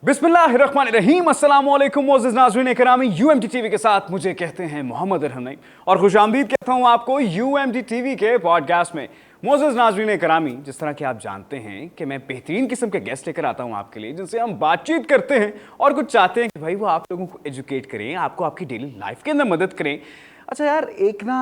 बिस्मिल्लाहिर्रहमानिर्रहीम, अस्सलाम वालेकुम मोअज़्ज़िज़ नाज़रीन किरामी। यूएमटी टीवी के साथ मुझे कहते हैं मोहम्मद अरहम नईम और खुशामदीद कहता हूँ आपको यूएमटी टीवी के पॉडकास्ट में। मोअज़्ज़िज़ नाज़रीन किरामी, जिस तरह कि आप जानते हैं कि मैं बेहतरीन किस्म के गेस्ट लेकर आता हूँ आपके लिए, जिनसे हम बातचीत करते हैं और कुछ चाहते हैं कि भाई वो आप लोगों को एजुकेट करें, आपको आपकी डेली लाइफ के अंदर मदद करें। अच्छा यार, एक ना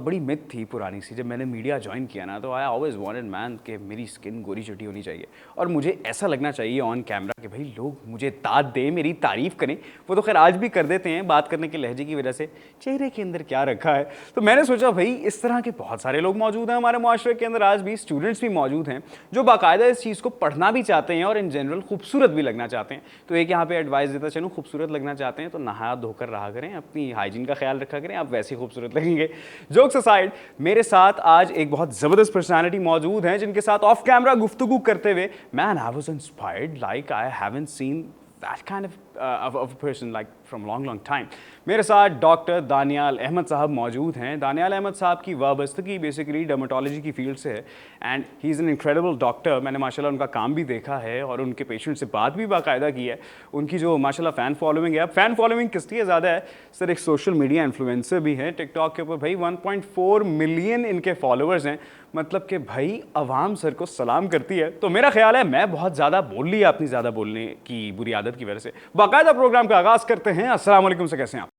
बड़ी मिथ थी पुरानी सी, जब मैंने मीडिया ज्वाइन किया ना, तो आई ऑलवेज वांटेड मैन कि मेरी स्किन गोरी चटी होनी चाहिए और मुझे ऐसा लगना चाहिए ऑन कैमरा कि भाई लोग मुझे दाद दें, मेरी तारीफ़ करें। वो तो खैर आज भी कर देते हैं बात करने के लहजे की वजह से, चेहरे के अंदर क्या रखा है। तो मैंने सोचा भाई इस तरह के बहुत सारे लोग मौजूद हैं हमारे माशरे के अंदर, आज भी स्टूडेंट्स भी मौजूद हैं जो बाकायदा इस चीज़ को पढ़ना भी चाहते हैं और इन जनरल खूबसूरत भी लगना चाहते हैं। तो एक यहाँ पे एडवाइस देता चलूँ, खूबसूरत लगना चाहते हैं तो नहा धोकर रहा करें, अपनी हाइजीन का ख्याल रखा करें, आप वैसे खूबसूरत लगेंगे। जोक्स असाइड, मेरे साथ आज एक बहुत जबरदस्त पर्सनालिटी मौजूद हैं जिनके साथ ऑफ कैमरा गुफ्तगू करते हुए man I was inspired like I haven't seen that kind of a person like from long time। मेरे साथ डॉक्टर दानियाल अहमद साहब मौजूद हैं। दानियाल अहमद साहब की वाबस्तगी बेसिकली डर्मेटोलॉजी की फील्ड से है and he is an incredible doctor. मैंने माशाल्लाह उनका काम भी देखा है और उनके पेशेंट से बात भी बाकायदा की है। उनकी जो माशाल्लाह फ़ैन फॉलोइंग है, अब फ़ैन फॉलोइंग किस लिए ज़्यादा है सर, एक सोशल मीडिया इन्फ्लुएंसर भी हैं टिकटॉक के ऊपर। भाई 1.4 मिलियन इनके फॉलोअर्स हैं, मतलब कि भाई अवाम सर को सलाम करती है। तो मेरा ख्याल है मैं बहुत ज़्यादा बोल लिया अपनी ज़्यादा बोलने की बुरी आदत की वजह से। बाकायदा प्रोग्राम का आगाज़ करते हैं। अस्सलाम वालेकुम से, कैसे हैं आप?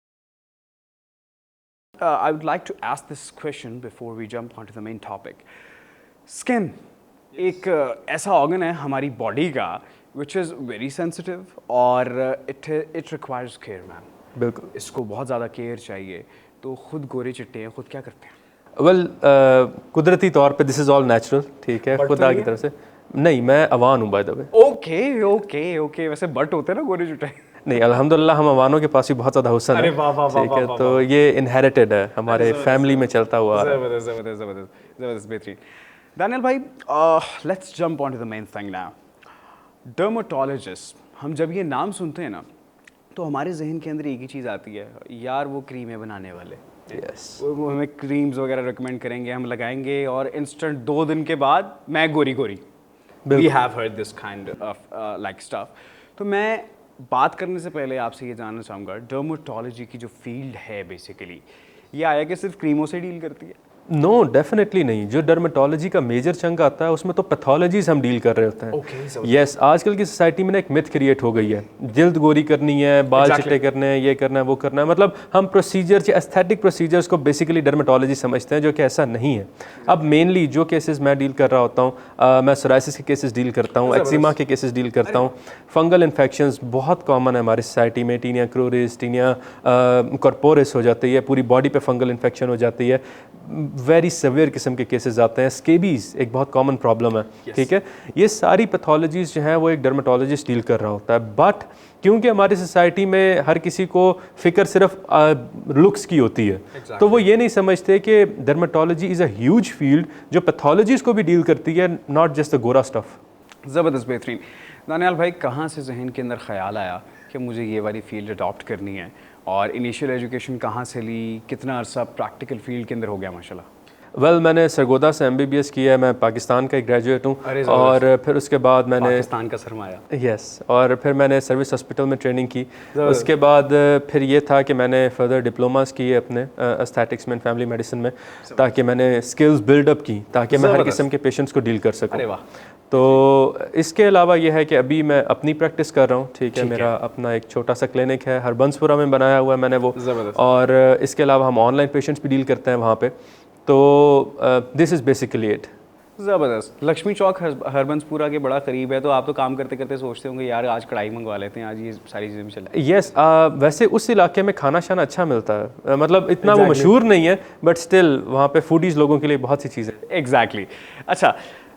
I would like to ask this question before we jump onto the main topic। Skin एक ऐसा ऑर्गन है हमारी बॉडी का which is very sensitive और it requires care मैम। बिल्कुल, इसको बहुत ज़्यादा केयर चाहिए। तो खुद गोरे चिट्टे हैं, खुद क्या करते हैं? वेल कुदरती तौर पे दिस इज़ ऑल नेचुरल, ठीक है, खुदा की तरफ से। नहीं, मैं अवान हूँ by the way. Okay okay okay, वैसे बट होते हैं ना गोरे चिट्टे? नहीं, अल्हम्दुलिल्लाह हम अवानों के पास भी बहुत ज़्यादा हुस्न है, ठीक है, तो ये इनहेरिटेड है, हमारे फैमिली में चलता हुआ। ज़बरदस्त ज़बरदस्त ज़बरदस्त ज़बरदस्त, बेहतरीन। दानियल भाई, let's jump on to the main thing now. Dermatologist, हम जब ये नाम सुनते हैं ना तो हमारे जहन के अंदर एक ही चीज़ आती है, यार वो क्रीमें बनाने वाले। यस, वो हमें क्रीम्स वगैरह रिकमेंड करेंगे, हम लगाएंगे और इंस्टेंट 2 दिन के बाद मैं गोरी गोरी। We have heard this kind of like stuff. तो मैं बात करने से पहले आपसे ये जानना चाहूँगा, डर्मेटोलॉजी की जो फील्ड है बेसिकली ये आया कि सिर्फ क्रीमों से डील करती है? नो, डेफिनेटली नहीं। जो डर्मेटोलॉजी का मेजर चंक आता है उसमें तो पैथोलॉजीज हम डील कर रहे होते हैं। यस, आजकल की सोसाइटी में ना एक मिथ क्रिएट हो गई है, जल्द गोरी करनी है, बाल चिट्टे करने हैं, ये करना है, वो करना है, मतलब हम प्रोसीजर एस्थेटिक प्रोसीजर्स को बेसिकली डर्मेटोलॉजी समझते हैं, जो कि ऐसा नहीं है। अब मेनली जो केसेस मैं डील कर रहा होता हूँ, मैं सोराइसिस के केसेस डील करता हूँ, एक्जिमा के केसेस डील करता हूँ, फंगल इन्फेक्शंस बहुत कॉमन है हमारी सोसाइटी में, टीनिया क्रोरिस, टीनिया कॉर्पोरिस हो जाती है, पूरी बॉडी पे फंगल इन्फेक्शन हो जाती है, वेरी सेवियर किस्म के केसेस आते हैं, स्केबीज एक बहुत कॉमन प्रॉब्लम है, ठीक है। ये सारी पैथोलॉजीज जो हैं वो एक डर्मेटोलॉजिस्ट डील कर रहा होता है, बट क्योंकि हमारी सोसाइटी में हर किसी को फिक्र सिर्फ लुक्स की होती है, तो वो ये नहीं समझते कि dermatology is a huge field जो पैथोलॉजीज को भी डील करती है, नॉट जस्ट द गोरा स्टफ। ज़बरदस्त, बेहतरीन। दानियाल भाई, कहाँ से जहन के अंदर ख्याल आया कि मुझे ये वाली फील्ड अडॉप्ट करनी है और इनिशियल एजुकेशन कहाँ से ली, कितना अरसा प्रैक्टिकल फील्ड के अंदर हो गया माशाल्लाह? वेल, मैंने सरगोदा से MBBS किया है, मैं पाकिस्तान का एक ग्रेजुएट हूँ, और फिर उसके बाद मैंने पाकिस्तान का सरमाया। यस, और फिर मैंने सर्विस हॉस्पिटल में ट्रेनिंग की। उसके बाद फिर ये था कि मैंने फर्दर डिप्लोमास किए अपने एस्थेटिक्स में, फैमिली मेडिसिन में, ताकि मैंने स्किल्स बिल्डअप की ताकि मैं हर किस्म के पेशेंट्स को डील कर सकूँ। अरे वाह। तो इसके अलावा यह है कि अभी मैं अपनी प्रैक्टिस कर रहा हूँ, ठीक है, मेरा अपना एक छोटा सा क्लिनिक है, हरबंसपुरा में बनाया हुआ है मैंने वो, और इसके अलावा हम ऑनलाइन पेशेंट्स भी डील करते हैं वहाँ पे। तो दिस इज़ बेसिकली इट। ज़बरदस्त। लक्ष्मी चौक हरबंसपुरा के बड़ा करीब है, तो आप तो काम करते करते सोचते होंगे यार आज कढ़ाई मंगवा लेते हैं, आज ये सारी चीज़ें भी चल। यस, वैसे उस इलाके में खाना शाना अच्छा मिलता है, मतलब इतना वो मशहूर नहीं है, बट स्टिल वहाँ पे फूडीज़ लोगों के लिए बहुत सी चीज़ें। एग्जैक्टली। अच्छा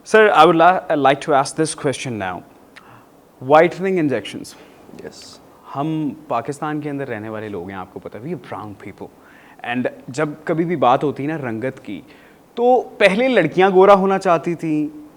sir, I would like to ask this question now, whitening injections. Yes, हम पाकिस्तान के अंदर रहने वाले लोग हैं, आपको पता है, वी ब्राउन पीपल, एंड जब कभी भी बात होती है ना रंगत की, तो पहले लड़कियां गोरा होना चाहती थी,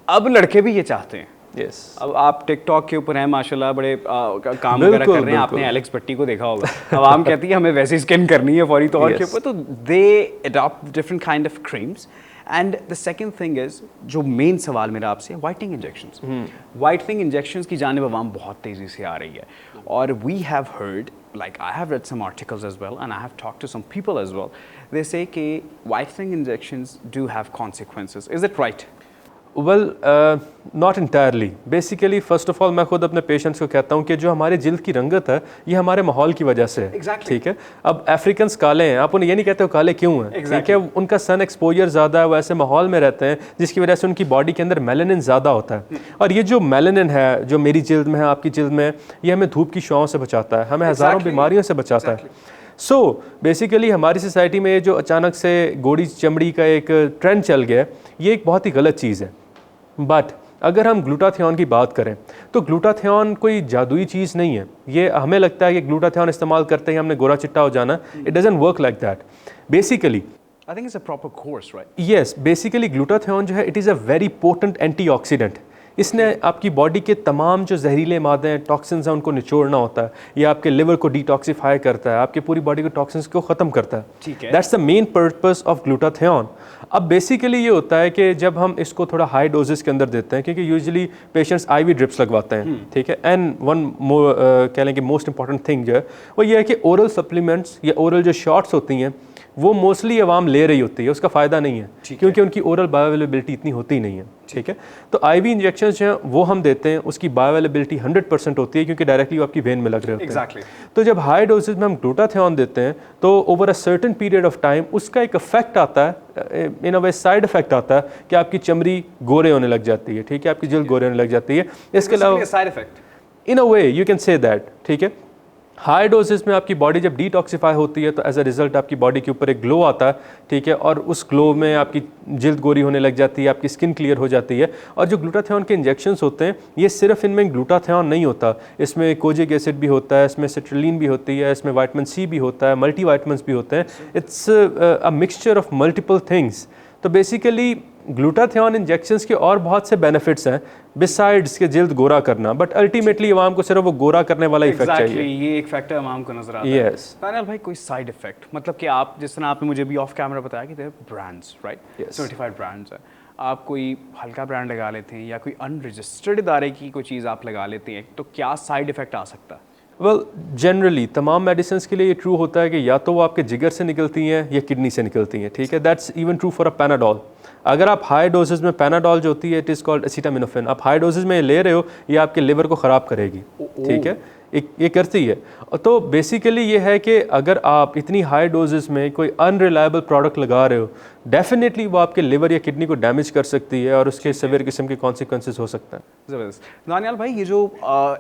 अब लड़के भी ये चाहते हैं। yes. अब आप टिकटॉक के ऊपर हैं माशाल्लाह, बड़े काम वगैरह कर रहे हैं, आपने एलेक्स भट्टी को देखा होगा। अब आम कहती है हमें वैसी स्किन करनी है फौरी तौर के ऊपर, तो they adopt different kind of creams and the second thing is, जो मेन सवाल मेरा आपसे, वाइटनिंग इंजेक्शंस। वाइटनिंग इंजेक्शंस की जानिब अवाम बहुत तेज़ी से आ रही है, और we have heard, like I have read some articles as well and I have talked to some people as well, they say कि whitening injections do have consequences. Is it right? Well not entirely. Basically first of all मैं खुद अपने patients को कहता हूँ कि जो हमारे जिल्द की रंगत है ये हमारे माहौल की वजह से है। Exactly. ठीक है, अब अफ्रीकन्स काले हैं, आप उन्हें ये नहीं कहते हो काले क्यों हैं। Exactly. ठीक है, उनका सन एक्सपोजर ज़्यादा है, वो ऐसे माहौल में रहते हैं जिसकी वजह से उनकी बॉडी के अंदर मेलानिन ज़्यादा होता है। और ये जो मेलानिन है जो मेरी जिल्द में है, आपकी जिल्द में है, ये हमें धूप की छांव से बचाता है, हमें हज़ारों बीमारियों से बचाता है। सो बेसिकली हमारी सोसाइटी में जो अचानक से गोरी चमड़ी का एक ट्रेंड चल गया है, ये एक बहुत ही गलत चीज़ है। बट अगर हम ग्लूटाथियोन की बात करें तो ग्लूटाथियोन कोई जादुई चीज़ नहीं है। ये हमें लगता है कि ग्लूटाथियोन इस्तेमाल करते ही हमने गोरा चिट्टा हो जाना, it doesn't work like that. Basically I think it's a proper course, right? Yes, basically glutathione जो है it is a very potent antioxidant. इसने आपकी बॉडी के तमाम जो जहरीले मादे हैं, टॉक्सिन्स हैं, उनको निचोड़ना होता है। ये आपके लिवर को डिटॉक्सिफाई करता है, आपकी पूरी बॉडी के टॉक्सिन्स को ख़त्म करता है। ठीक है। That's the main purpose of glutathione. अब बेसिकली ये होता है कि जब हम इसको थोड़ा हाई डोजेस के अंदर देते हैं, क्योंकि यूजुअली पेशेंट्स आईवी ड्रिप्स लगवाते हैं, ठीक है। एंड वन कह लें कि मोस्ट इंपॉर्टेंट थिंग जो है वो ये है कि ओरल सप्लीमेंट्स या ओरल जो शॉट्स होती हैं वो मोस्टली आवाम ले रही होती है, उसका फ़ायदा नहीं है क्योंकि उनकी ओरल बायोअवेलेबिलिटी इतनी होती नहीं है। ठीक है, तो आईवी इंजेक्शंस जो हैं वो हम देते हैं, उसकी बायोअवेलेबिलिटी 100% होती है क्योंकि डायरेक्टली वो आपकी वेन में लग रहे होते हैं। Exactly. तो जब हाई डोजेज में हम ग्लूटाथियोन देते हैं तो over a certain period of time उसका एक इफेक्ट आता है, इन अ वे साइड इफेक्ट आता है कि आपकी चमड़ी गोरे होने लग जाती है। ठीक है, आपकी जल्द गोरे होने लग जाती है। इसके अलावा side effect in a way you can say that. ठीक है, हाई डोजेस में आपकी बॉडी जब डिटॉक्सिफाई होती है तो एज अ रिजल्ट आपकी बॉडी के ऊपर एक ग्लो आता है। ठीक है, और उस ग्लो में आपकी जिल्द गोरी होने लग जाती है, आपकी स्किन क्लियर हो जाती है। और जो ग्लूटाथियोन के इंजेक्शंस होते हैं ये सिर्फ इनमें ग्लूटाथियोन नहीं होता, इसमें कोजिक एसिड भी होता है, इसमें सिट्रलिन भी होती है, इसमें विटामिन सी भी होता है, मल्टी विटामिन्स भी होते हैं। It's a mixture of multiple things. तो बेसिकली ग्लूटाथियोन इंजेक्शंस के और बहुत से बेनिफिट्स हैं बिसाइड्स के जिल्द गोरा करना, बट अल्टीमेटली आवाम को सिर्फ वो गोरा करने वाला इफेक्ट चाहिए। ये एक फैक्टर आवाम को नजर आता है। Yes. दानियाल भाई, कोई साइड इफेक्ट मतलब कि आप जिस तरह आपने मुझे भी ऑफ कैमरा बताया कि there brands, right, Yes. Certified brands है, आप कोई हल्का ब्रांड लगा लेते हैं या कोई अनरजिस्टर्ड इदारे की कोई चीज़ आप लगा लेते हैं, तो क्या साइड इफेक्ट आ सकता है? वेल जनरली तमाम मेडिसिन के लिए ये ट्रू होता है कि या तो वो आपके जिगर से निकलती हैं या किडनी से निकलती हैं। ठीक है, that's even true for a Panadol. अगर आप हाई डोजेज में पैनाडोल जो होती है इट इज़ कॉल्ड एसिटामिनोफेन, आप हाई डोजेज में ले रहे हो ये आपके लिवर को ख़राब करेगी। ठीक है, ये करती है। तो बेसिकली ये है कि अगर आप इतनी हाई डोजेज में कोई अनरिलायबल प्रोडक्ट लगा रहे हो डेफिनेटली वो आपके लिवर या किडनी को डैमेज कर सकती है और उसके सीवियर किस्म के कॉन्सिक्वेंसेस हो सकते हैं। ज़बरदस्त। दानियाल भाई, ये जो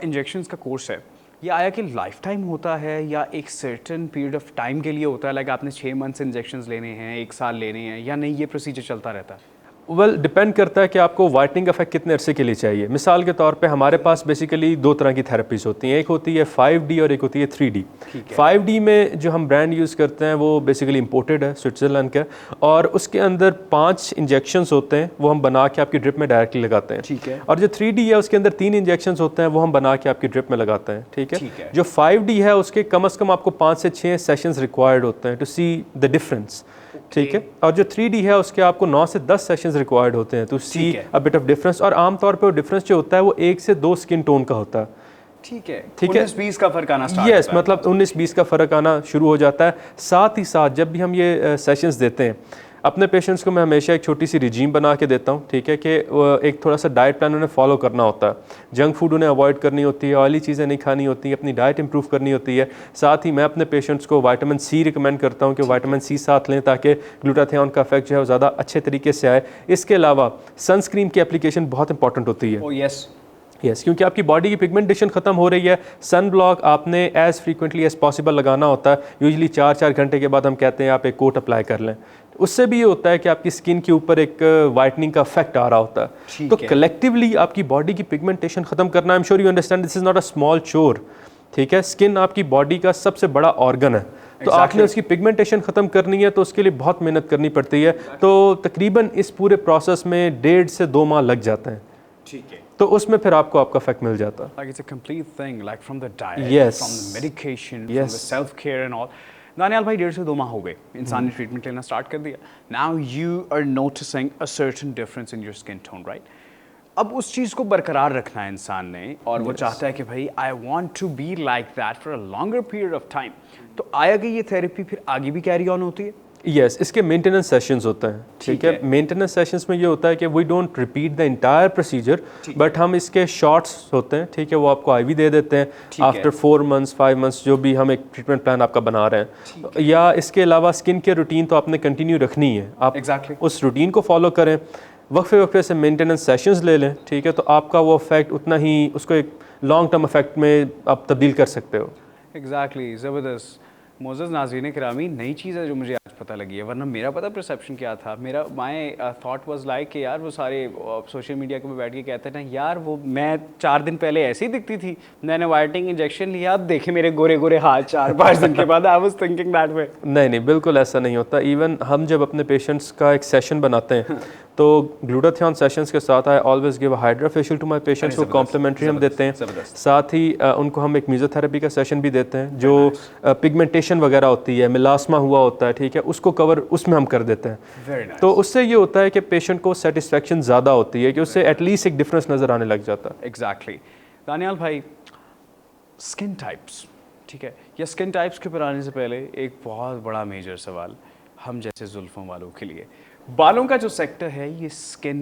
इंजेक्शंस का कोर्स है ये आया कि लाइफ टाइम होता है या एक सर्टेन पीरियड ऑफ टाइम के लिए होता है, लाइक आपने 6 मंथ्स इंजेक्शंस लेने हैं, 1 साल लेने हैं, या नहीं ये प्रोसीजर चलता रहता है? वेल डिपेंड करता है कि आपको वाइटनिंग इफेक्ट कितने अरसे के लिए चाहिए। मिसाल के तौर पे हमारे पास बेसिकली 2 तरह की थेरेपीज होती हैं, एक होती है 5D और एक होती है 3D। 5D में जो हम ब्रांड यूज़ करते हैं वो बेसिकली इंपोर्टेड है स्विट्ज़रलैंड का, और उसके अंदर 5 इंजेक्शंस होते हैं वो हम बना के आपकी ड्रिप में डायरेक्टली लगाते हैं। ठीक है। और जो 3D है उसके अंदर 3 इंजेक्शंस होते हैं वो हम बना के आपकी ड्रिप में लगाते हैं। ठीक है। जो 5D है उसके कम से कम आपको 5 से 6 सेशंस रिक्वायर्ड होते हैं टू सी द डिफरेंस। ठीक है, और जो 3D है उसके आपको 9 से 10 सेशंस रिक्वायर्ड होते हैं to see a bit of difference, और आमतौर पे वो डिफरेंस जो होता है वो 1 से 2 स्किन टोन का होता है। ठीक है, ठीक है, 19-20 का फर्क आना स्टार्ट यस, मतलब 19-20 का फ़र्क आना शुरू हो जाता है। साथ ही साथ जब भी हम ये सेशंस देते हैं अपने पेशेंट्स को मैं हमेशा एक छोटी सी रिजीम बना के देता हूँ। ठीक है, कि एक थोड़ा सा डाइट प्लान उन्हें फॉलो करना होता है, जंक फूड उन्हें अवॉइड करनी होती है, ऑयली चीज़ें नहीं खानी होती, अपनी डाइट इंप्रूव करनी होती है। साथ ही मैं अपने पेशेंट्स को विटामिन सी रिकमेंड करता हूँ कि विटामिन सी साथ लें ताकि ग्लूटाथियोन का इफेक्ट जो है वो ज़्यादा अच्छे तरीके से आए। इसके अलावा सनस्क्रीन की एप्लीकेशन बहुत इंपॉर्टेंट होती है। यस, क्योंकि आपकी बॉडी की पिगमेंटेशन ख़त्म हो रही है। सन ब्लॉक आपने एज़ फ्रीक्वेंटली एज़ पॉसिबल लगाना होता है। यूजुअली 4-4 घंटे के बाद हम कहते हैं आप एक कोट अप्लाई कर लें। उससे भी ये होता है कि आपकी स्किन के ऊपर एक वाइटनिंग का इफेक्ट आ रहा होता है। तो कलेक्टिवली आपकी बॉडी की पिगमेंटेशन ख़त्म करना, I am sure you understand this is not a small चोर। ठीक है, स्किन आपकी बॉडी का सबसे बड़ा ऑर्गन है, तो आपने उसकी पिगमेंटेशन ख़त्म करनी है तो उसके लिए बहुत मेहनत करनी पड़ती है। तो तकरीबन इस पूरे प्रोसेस में 1.5 से 2 माह लग जाते हैं। ठीक है, तो उसमें फिर आपको आपका इफेक्ट मिल जाता है। Like it's a complete thing, like from the diet, Yes. from the medication, Yes. from the self-care and all. Daniyal भाई 1.5 से 2 माह हो गए, इंसान ने ट्रीटमेंट लेना स्टार्ट कर दिया. Now you are noticing a certain difference in your skin tone, right? अब उस चीज़ को बरकरार रखना है इंसान ने, और वो चाहता है कि भाई I want to be like that for a longer period of time. तो आया कि ये थेरेपी फिर आगे भी कैरी ऑन होती है? यस इसके मेंटेनेंस सेशंस होते हैं, ठीक है. मेंटेनेंस सेशंस में ये होता है कि we don't repeat the entire procedure, but हम इसके शॉर्ट्स होते हैं, ठीक है, वो आपको आईवी दे देते हैं आफ्टर 4 मंथ्स 5 मंथ्स, जो भी हम एक ट्रीटमेंट प्लान आपका बना रहे हैं. या इसके अलावा स्किन केयर रूटीन तो आपने कंटिन्यू रखनी है, आप उस रूटीन को फॉलो करें, वक्फे वक्फे से मेंटेनेंस सेशंस ले लें, ठीक है, तो आपका वो इफेक्ट उतना ही उसको एक लॉन्ग टर्म इफेक्ट में आप तब्दील कर सकते हो. एग्जैक्टली, ज़बरदस्त. मोअज़्ज़ज़ नाज़रीन किरामी, नई चीज़ है जो मुझे आज पता लगी है, वरना मेरा पता परसेप्शन क्या था. मेरा माय थॉट वाज लाइक कि यार वो सारे सोशल मीडिया के पे बैठ के कहते हैं ना, यार वो मैं 4 दिन पहले ऐसे ही दिखती थी, मैंने वाइटनिंग इंजेक्शन लिया, अब देखे मेरे गोरे गोरे हाथ 4-5 दिन के बाद. I was thinking that way. नहीं, बिल्कुल ऐसा नहीं होता. इवन हम जब अपने पेशेंट्स का एक सेशन बनाते हैं तो ग्लूटाथियोन सेशंस के साथ I always give a hydra facial to my patients, को कॉम्प्लीमेंट्री हम देते हैं. साथ ही उनको हम एक मेसोथेरेपी का सेशन भी देते हैं, जो पिगमेंटेशन वगैरह होती है, मिलास्मा हुआ होता है, ठीक है, उसको कवर उसमें हम कर देते हैं. तो उससे ये होता है कि पेशेंट को सेटिस्फेक्शन ज़्यादा होती है, कि उससे एटलीस्ट एक डिफरेंस नज़र आने लग जाता है. एग्जैक्टली. दानियाल भाई, स्किन टाइप्स, ठीक है, या स्किन टाइप्स के ऊपर आने से पहले एक बहुत बड़ा मेजर सवाल हम जैसे जुल्फों वालों के लिए, बालों का जो सेक्टर है ये स्किन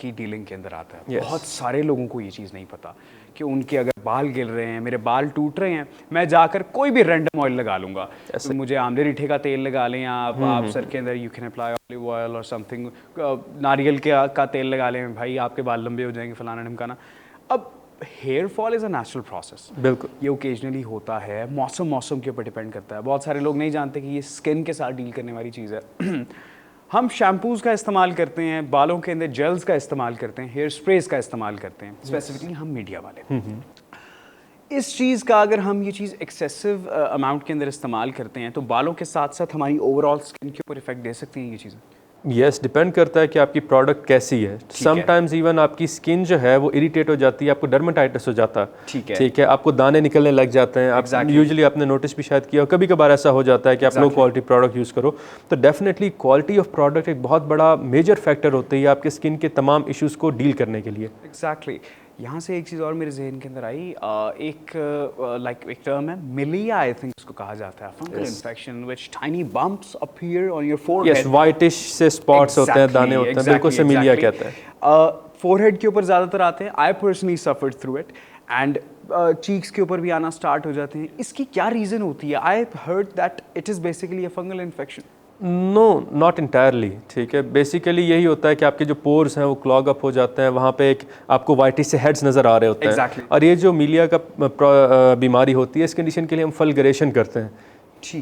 की डीलिंग के अंदर आता है. बहुत सारे लोगों को ये चीज़ नहीं पता कि उनके अगर बाल गिर रहे हैं, मेरे बाल टूट रहे हैं, मैं जाकर कोई भी रैंडम ऑयल लगा लूँगा. तो मुझे आमले रीठे का तेल लगा लें, आप सर के अंदर you can apply olive oil और समथिंग, नारियल का तेल लगा लें, भाई आपके बाल लंबे हो जाएंगे, फलाना ढमकाना. अब hair fall is a natural process. बिल्कुल, ये ओकेजनली होता है, मौसम के ऊपर डिपेंड करता है. बहुत सारे लोग नहीं जानते कि ये स्किन के साथ डील करने वाली चीज़ है. हम शैम्पूज़ का इस्तेमाल करते हैं, बालों के अंदर जेल्स का इस्तेमाल करते हैं, हेयर स्प्रेज का इस्तेमाल करते हैं, स्पेसिफिकली हम मीडिया वाले. इस चीज़ का अगर हम ये चीज़ एक्सेसिव अमाउंट के अंदर इस्तेमाल करते हैं तो बालों के साथ साथ हमारी ओवरऑल स्किन के ऊपर इफेक्ट दे सकती हैं ये चीज़ें. यस डिपेंड करता है कि आपकी प्रोडक्ट कैसी है. समटाइम्स इवन आपकी स्किन जो है वो इरिटेट हो जाती है, आपको डर्मेटाइटिस हो जाता है, ठीक है, आपको दाने निकलने लग जाते हैं. आप यूजुअली आपने नोटिस भी शायद किया, कभी कभार ऐसा हो जाता है कि आप लो क्वालिटी प्रोडक्ट यूज़ करो. तो डेफिनेटली क्वालिटी ऑफ प्रोडक्ट एक बहुत बड़ा मेजर फैक्टर होती है आपके स्किन के तमाम इश्यूज़ को डील करने के लिए. एग्जैक्टली. यहाँ से एक चीज़ और मेरे जहन के अंदर आई, एक टर्म है मिलिया, आई थिंक उसको कहा जाता है, fungal infection which tiny bumps appear on your forehead. Yes, whitish से स्पॉट्स होते हैं, दाने होते हैं, बिल्कुल से मिलिया कहते हैं. फोरहेड के ऊपर ज़्यादातर आते हैं. I personally suffered through it, and cheeks के ऊपर भी आना स्टार्ट हो जाते हैं. इसकी क्या रीज़न होती है? I heard that it is basically a fungal infection. No, not entirely, ठीक है. बेसिकली यही होता है कि आपके जो पोर्स हैं वो क्लॉग अप हो जाते हैं, वहाँ पे एक आपको वाइटिश से हेड्स नज़र आ रहे होते हैं. और ये जो मिलिया का बीमारी होती है, इस कंडीशन के लिए हम फल्गरेशन करते हैं.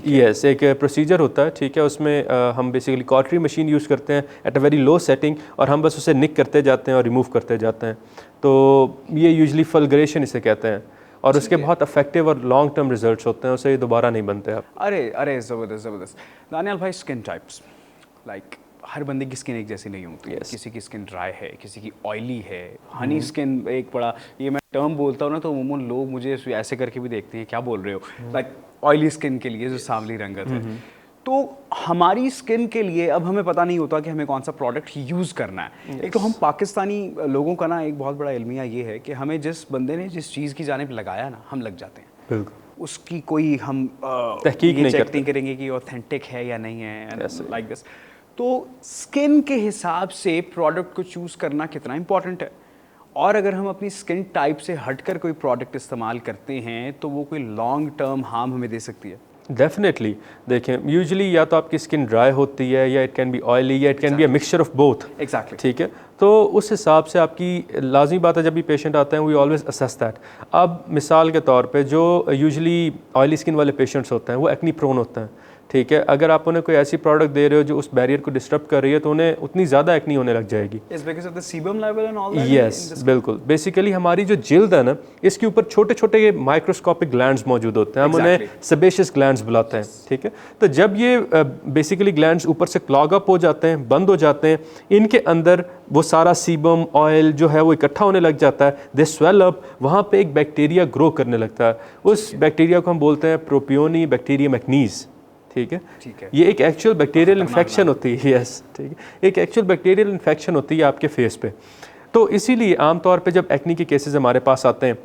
यस, एक प्रोसीजर होता है, ठीक है, उसमें हम बेसिकली कॉटरी मशीन यूज़ करते हैं at a very low setting, और हम बस उसे निक करते जाते हैं और रिमूव करते जाते हैं. तो ये यूजली फल्गरेशन इसे कहते हैं, और उसके बहुत इफेक्टिव और लॉन्ग टर्म रिजल्ट्स होते हैं, उसे दोबारा नहीं बनते आप. अरे ज़बरदस्त. दानियाल भाई, स्किन टाइप्स, लाइक हर बंदे की स्किन एक जैसी नहीं होती. किसी की स्किन ड्राई है, किसी की ऑयली है, हनी स्किन एक बड़ा, ये मैं टर्म बोलता हूँ ना तो अमूमन लोग मुझे ऐसे करके भी देखते हैं, क्या बोल रहे हो, लाइक ऑयली स्किन के लिए जो सांवली रंगत है. तो हमारी स्किन के लिए अब हमें पता नहीं होता कि हमें कौन सा प्रोडक्ट यूज़ करना है. एक तो हम पाकिस्तानी लोगों का ना एक बहुत बड़ा इल्मिया ये है कि हमें जिस बंदे ने जिस चीज़ की जानिब लगाया ना, हम लग जाते हैं. बिल्कुल, उसकी कोई हम तहकीक नहीं करेंगे कि ऑथेंटिक है या नहीं है, लाइक दिस. तो स्किन के हिसाब से प्रोडक्ट को चूज़ करना कितना इंपॉर्टेंट है, और अगर हम अपनी स्किन टाइप से हटकर कोई प्रोडक्ट इस्तेमाल करते हैं तो वो कोई लॉन्ग टर्म हार्म हमें दे सकती है. डेफिनेटली. देखें, यूजुअली या तो आपकी स्किन ड्राई होती है, या इट कैन बी ऑयली, या it can be a mixture of both. Exactly, ठीक है. तो उस हिसाब से आपकी लाजमी बात है, जब भी पेशेंट आते हैं वी ऑलवेज असेस दैट. अब मिसाल के तौर पे जो यूजुअली ऑयली स्किन वाले पेशेंट्स होते हैं वो एक्नी प्रोन होते हैं, ठीक है. अगर आप उन्हें कोई ऐसी प्रोडक्ट दे रहे हो जो उस बैरियर को डिस्टर्ब कर रही है तो उन्हें उतनी ज़्यादा एक्नी होने लग जाएगी. यस, बिल्कुल. बेसिकली हमारी जो जिल्द है ना, इसके ऊपर छोटे छोटे माइक्रोस्कोपिक ग्लैंड्स मौजूद होते हैं, हम उन्हें सेबेशियस ग्लैंड्स बुलाते हैं, ठीक है. तो जब ये बेसिकली ग्लैंड्स ऊपर से क्लॉग अप हो जाते हैं, बंद हो जाते हैं, इनके अंदर वो सारा सीबम ऑयल जो है वो इकट्ठा होने लग जाता है, दे स्वेल अप. वहाँ पे एक बैक्टीरिया ग्रो करने लगता है. उस बैक्टीरिया को हम बोलते हैं प्रोपियोनी बैक्टीरियम एक्नीज, ठीक है, ठीक है। ये एक एक्चुअल बैक्टीरियल इन्फेक्शन होती है, यस, ठीक है, एक एक्चुअल बैक्टीरियल इन्फेक्शन होती है आपके फेस पे। तो इसीलिए आमतौर पे जब एक्नी के केसेस हमारे पास आते हैं,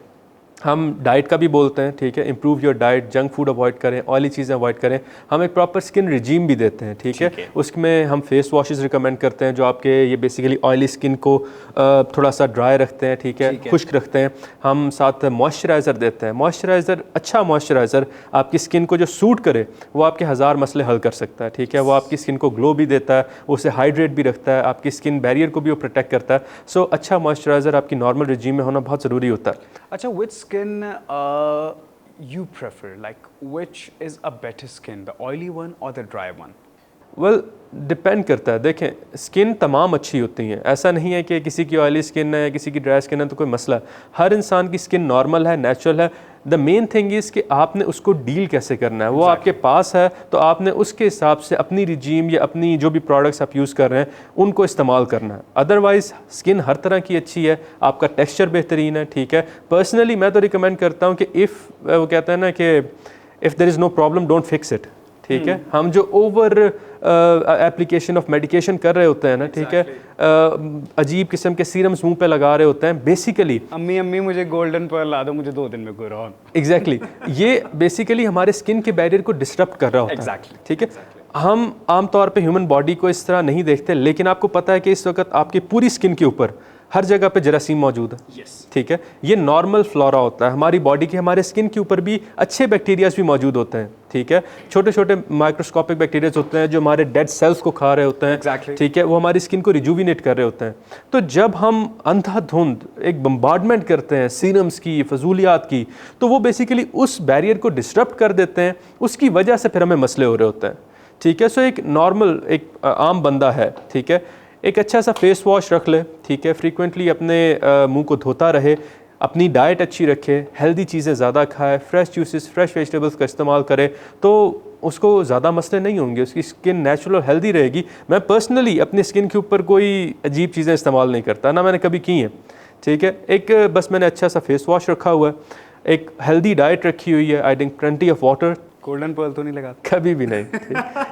हम डाइट का भी बोलते हैं, ठीक है, improve your diet, junk food avoid करें, ऑयली चीज़ें अवॉइड करें, हम एक प्रॉपर स्किन रिजीम भी देते हैं, ठीक है। उसमें हम फेस वॉशेस रिकमेंड करते हैं जो आपके ये बेसिकली ऑयली स्किन को थोड़ा सा ड्राई रखते हैं, ठीक है, खुश्क रखते हैं। हम साथ मॉइस्चराइज़र देते हैं, मॉइस्चराइज़र, अच्छा मॉइस्चराइज़र आपकी स्किन को जो सूट करे वो आपके हज़ार मसले हल कर सकता है, ठीक है, वो आपकी स्किन को ग्लो भी देता है, उसे हाइड्रेट भी रखता है, आपकी स्किन बैरियर को भी वो प्रोटेक्ट करता है। सो अच्छा मॉइस्चराइज़र आपकी नॉर्मल रिजीम में होना बहुत ज़रूरी होता है। अच्छा, which skin you prefer? Like, which is a better skin, the oily one or the dry one? Well depend करता है। देखें, स्किन तमाम अच्छी होती हैं, ऐसा नहीं है कि किसी की ऑयली स्किन है या किसी की ड्राई स्किन है तो कोई मसला है। हर इंसान की स्किन नॉर्मल है, नेचुरल है। द मेन थिंग इज़ कि आपने उसको डील कैसे करना है। वो आपके पास है तो आपने उसके हिसाब से अपनी रिजीम या अपनी जो भी प्रोडक्ट्स आप यूज़ कर रहे हैं उनको इस्तेमाल करना है। अदरवाइज़ स्किन हर तरह की अच्छी है, आपका टेक्सचर बेहतरीन है, ठीक है। पर्सनली मैं तो रिकमेंड करता हूँ कि वो कहते हैं ना कि if there is no problem don't fix it, ठीक है। हम जो ओवर एप्लीकेशन ऑफ मेडिकेशन कर रहे होते हैं ना, ठीक है, अजीब किस्म के सीरम्स मुंह पे लगा रहे होते हैं, बेसिकली अम्मी मुझे गोल्डन पर्ल ला दो, मुझे 2 दिन में कोई रहा। एग्जैक्टली ये बेसिकली हमारे स्किन के बैरियर को डिस्टर्ब कर रहा होता है, ठीक है। हम आमतौर पे ह्यूमन बॉडी को इस तरह नहीं देखते, लेकिन आपको पता है कि इस वक्त आपकी पूरी स्किन के ऊपर हर जगह पे जरासीम मौजूद है, ठीक है। ये नॉर्मल फ्लोरा होता है हमारी बॉडी के। हमारे स्किन के ऊपर भी अच्छे बैक्टीरियाज भी मौजूद होते हैं, ठीक है। छोटे छोटे माइक्रोस्कोपिक बैक्टीरियाज होते हैं जो हमारे डेड सेल्स को खा रहे होते हैं, ठीक है, वो हमारी स्किन को रिजुविनेट कर रहे होते हैं। तो जब हम अंधाधुंध एक बम्बार्डमेंट करते हैं सीरम्स की, फजूलियात की, तो वो बेसिकली उस बैरियर को डिस्टर्ब कर देते हैं, उसकी वजह से फिर हमें मसले हो रहे होते हैं, ठीक है। सो एक नॉर्मल, एक आम बंदा है, ठीक है, एक अच्छा सा फेस वॉश रख ले, ठीक है, फ्रीक्वेंटली अपने मुंह को धोता रहे, अपनी डाइट अच्छी रखे, हेल्दी चीज़ें ज़्यादा खाए, फ्रेश जूसेस, फ्रेश वेजिटेबल्स का इस्तेमाल करे, तो उसको ज़्यादा मसले नहीं होंगे, उसकी स्किन नेचुरल हेल्दी रहेगी। मैं पर्सनली अपनी स्किन के ऊपर कोई अजीब चीज़ें इस्तेमाल नहीं करता, ना मैंने कभी की हैं, ठीक है। एक बस मैंने अच्छा सा फेस वॉश रखा हुआ है, एक हेल्दी डाइट रखी हुई है, I drink plenty of water. Golden Pearl तो नहीं लगाते? कभी भी नहीं।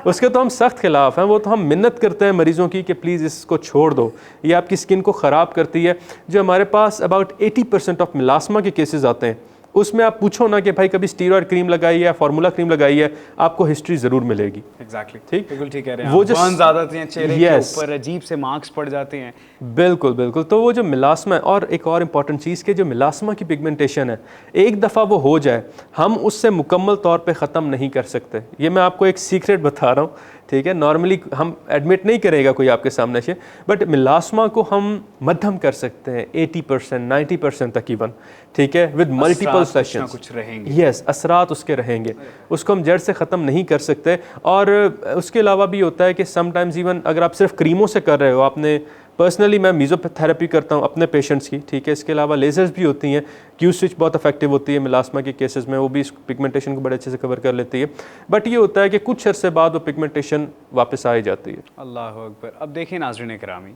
उसके तो हम सख्त खिलाफ हैं, वो तो हम मिन्नत करते हैं मरीजों की कि प्लीज़ इसको छोड़ दो, ये आपकी स्किन को ख़राब करती है। जो हमारे पास अबाउट 80% ऑफ मिलास्मा के केसेस आते हैं, उसमें आप पूछो ना कि भाई कभी स्टीरॉयड क्रीम लगाई है, फार्मूला क्रीम लगाई है, आपको हिस्ट्री ज़रूर मिलेगी। एग्जैक्टली, ठीक, बिल्कुल ठीक कह रहे हैं। वो जो बर्न ज़्यादा होते हैं चेहरे के ऊपर, अजीब से मार्क्स पड़ जाते हैं। बिल्कुल बिल्कुल। तो वो जो मिलास्मा है, और एक और इम्पॉर्टेंट चीज़ के जो मिलास्मा की पिगमेंटेशन है, एक दफ़ा वो हो जाए हम उससे मुकम्मल तौर पे ख़त्म नहीं कर सकते। ये मैं आपको एक सीक्रेट बता रहा हूँ, ठीक है। नॉर्मली हम एडमिट नहीं करेगा कोई आपके सामने से, बट मिलास्मा को हम मध्यम कर सकते हैं 80%, 90% तक इवन, ठीक है, विद मल्टीपल सेशंस कुछ रहेंगे। यस, असरात उसके रहेंगे, उसको हम जड़ से ख़त्म नहीं कर सकते। और उसके अलावा भी होता है कि समटाइम्स इवन अगर आप सिर्फ क्रीमों से कर रहे हो, आपने पर्सनली मैं मीज़ोथेरेपी करता हूँ अपने पेशेंट्स की, ठीक है। इसके अलावा लेजर्स भी होती हैं, क्यू स्विच बहुत इफेक्टिव होती है मिलास्मा के केसेस में, वो भी इस पिगमेंटेशन को बड़े अच्छे से कवर कर लेती है। बट ये होता है कि कुछ अरसे बाद वो पिगमेंटेशन वापस आ ही जाती है। अल्लाह अकबर। अब देखिए नाज़रीन करामी,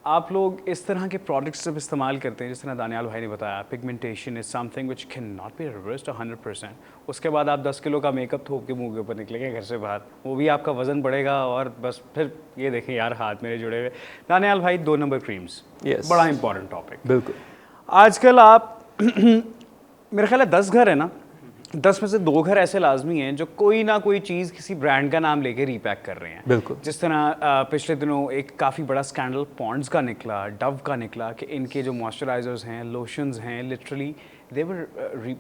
आप लोग इस तरह के प्रोडक्ट्स जब इस्तेमाल करते हैं, जिस तरह दानियाल भाई ने बताया, pigmentation is something which can not be reversed 100%। उसके बाद आप 10 किलो का मेकअप थोप के मुंह के ऊपर निकलेंगे घर से बाहर, वो भी आपका वजन बढ़ेगा और बस फिर ये देखें यार हाथ मेरे जुड़े हुए। दानियाल भाई, 2 नंबर क्रीम्स, बड़ा इंपॉर्टेंट टॉपिक। बिल्कुल। आजकल आप मेरा ख्याल है 10 घर है ना, 10 में से 2 घर ऐसे लाजमी हैं जो कोई ना कोई चीज़ किसी ब्रांड का नाम लेके रीपैक कर रहे हैं। बिल्कुल। जिस तरह पिछले दिनों एक काफ़ी बड़ा स्कैंडल पॉन्ड्स का निकला, डव का निकला, कि इनके जो मॉइस्चराइजर्स हैं, लोशंस हैं, लिटरली दे वर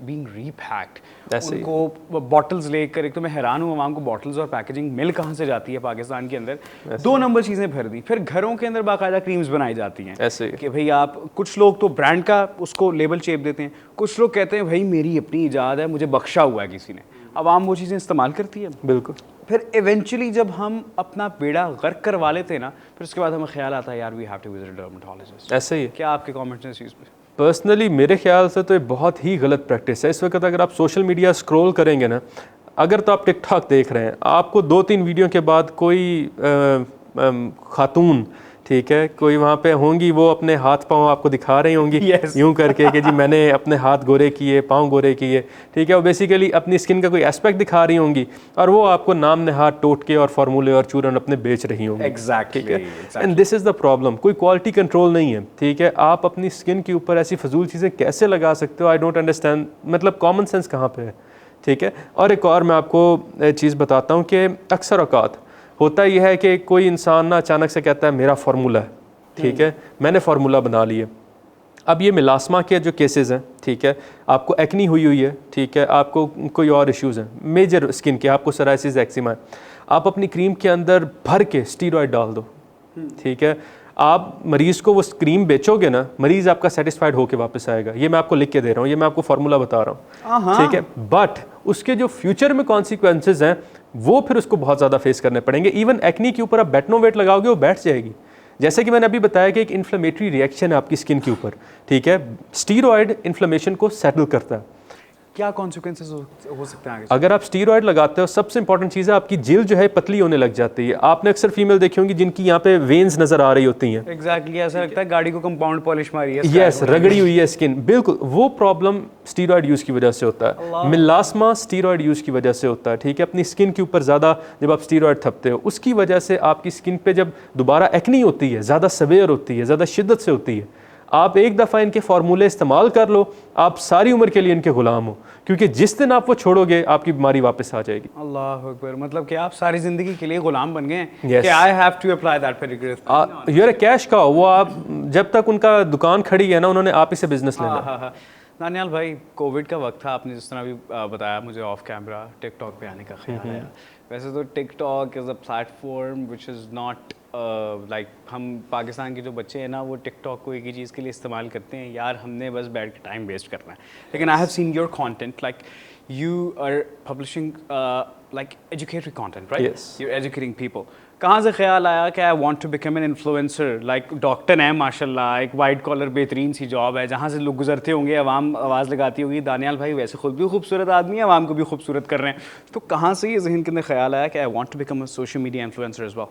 बीइंग रीपैक्ड। उनको बॉटल्स लेकर, एक तो मैं हैरान हूँ वहाँ को बॉटल्स और पैकेजिंग मिल कहाँ से जाती है पाकिस्तान के अंदर। 2 नंबर चीज़ें भर दी, फिर घरों के अंदर बाकायदा क्रीम्स बनाई जाती हैं ऐसे कि भाई आप, कुछ लोग तो ब्रांड का उसको लेबल चेप देते हैं, कुछ लोग कहते हैं भाई मेरी अपनी ईजाद है, मुझे बख्शा हुआ है किसी ने। आवाम वो चीज़ें इस्तेमाल करती है। बिल्कुल। फिर इवेंचुअली जब हम अपना बेड़ा गर्क करवा लेते हैं ना, फिर उसके बाद हमें ख्याल आता है यार we have to visit dermatologist. ऐसे ही। क्या आपके कमेंट्स हैं इस चीज़ पे? पर्सनली मेरे ख्याल से तो ये बहुत ही गलत प्रैक्टिस है। इस वक्त अगर आप सोशल मीडिया स्क्रॉल करेंगे ना, अगर तो आप टिकटॉक देख रहे हैं, आपको 2-3 वीडियो के बाद कोई खातून, ठीक है, कोई वहाँ पे होंगी वो अपने हाथ पाँव आपको दिखा रही होंगी Yes. यूं करके कि जी मैंने अपने हाथ गोरे किए, पाँव गोरे किए, ठीक है, वो बेसिकली अपनी स्किन का कोई एस्पेक्ट दिखा रही होंगी और वो आपको नाम नहाद टोटके और फार्मूले और चूरन अपने बेच रही होंगी। Exactly, ठीक है, and this is the problem, कोई क्वालिटी कंट्रोल नहीं है। ठीक है, आप अपनी स्किन के ऊपर ऐसी फजूल चीज़ें कैसे लगा सकते हो? आई डोंट अंडरस्टैंड, मतलब कॉमन सेंस कहाँ पे है? ठीक है, और एक और मैं आपको चीज़ बताता हूँ कि अक्सर औकात होता यह है कि कोई इंसान ना अचानक से कहता है मेरा फार्मूला है, ठीक है, मैंने फार्मूला बना लिया। अब ये मिलास्मा के जो केसेस हैं, ठीक है, आपको एक्नी हुई है, ठीक है, आपको कोई और इश्यूज़ हैं मेजर स्किन के, आपको सोराइसिस एक्जिमा है, आप अपनी क्रीम के अंदर भर के स्टीरॉयड डाल दो, ठीक है, आप मरीज़ को वो क्रीम बेचोगे ना, मरीज़ आपका सेटिस्फाइड होकर वापस आएगा। ये मैं आपको लिख के दे रहा हूँ, ये मैं आपको फार्मूला बता रहा हूँ, ठीक है, बट उसके जो फ्यूचर में कॉन्सिक्वेंसेज हैं वो फिर उसको बहुत ज़्यादा फेस करने पड़ेंगे। इवन एक्नी के ऊपर आप बेटनोवेट लगाओगे वो बैठ जाएगी, जैसे कि मैंने अभी बताया कि एक इन्फ्लेमेटरी रिएक्शन है आपकी स्किन के ऊपर, ठीक है, स्टीरॉयड इन्फ्लेमेशन को सेटल करता है। क्या कॉन्सिक्वेंसेस हो सकते हैं आगे? अगर आप स्टीरॉयड लगाते हो, सबसे इंपॉर्टेंट चीज़ है आपकी जिल्द जो है पतली होने लग जाती है। आपने अक्सर फीमेल देखी होंगी जिनकी यहाँ पे वेन्स नजर आ रही होती हैं। एग्जैक्टली, ऐसा लगता है गाड़ी को कंपाउंड पॉलिश मारी है। यस, रगड़ी हुई है स्किन, बिल्कुल वो प्रॉब्लम स्टीरॉयड यूज़ की वजह से होता है। मिलास्मा स्टीरॉयड यूज़ की वजह से होता है, ठीक है, अपनी स्किन के ऊपर ज़्यादा जब आप स्टीरॉयड थपते हो उसकी वजह से आपकी स्किन पे जब दोबारा एक्नी होती है, ज़्यादा सवेयर होती है, ज़्यादा शिद्दत से होती है, आप एक दफ़ा इनके फार्मूले इस्तेमाल कर लो, आप सारी उम्र के लिए इनके गुलाम हो, क्योंकि जिस दिन आप वो छोड़ोगे आपकी बीमारी वापस आ जाएगी। अल्लाह अकबर, मतलब कि आप सारी जिंदगी के लिए गुलाम बन गए हैं Yes. कि I have to apply that particular. यूर कैश का वो आप जब तक उनका दुकान खड़ी है ना, उन्होंने आप ही से बिजनेस लेना। हाँ। दानियाल भाई, कोविड का वक्त था, आपने जिस तरह भी बताया मुझे ऑफ कैमरा टिकटॉक पे आने का ख्याल आया। वैसे तो TikTok is a platform which is not like, हम पाकिस्तान के जो बच्चे हैं ना वो टिकटॉक को एक ही चीज़ के लिए इस्तेमाल करते हैं, यार हमने बस बैठ के टाइम वेस्ट करना है। लेकिन I have seen your content, like you are publishing like educatory content, right? Yes. You educating people. कहाँ से ख्याल आया कि I want to become an influencer? Like doctor है माशाल्लाह, एक वाइट कॉलर बेहतरीन सी जॉब है जहाँ से लोग गुजरते होंगे, आवाम आवाज़ लगाती होगी दानियाल भाई वैसे खुद भी खूबसूरत आदमी है, आवाम को भी खूबसूरत कर रहे हैं, तो कहाँ से ये जहन के अंदर ख्याल आया कि I want to become a social media influencer as well?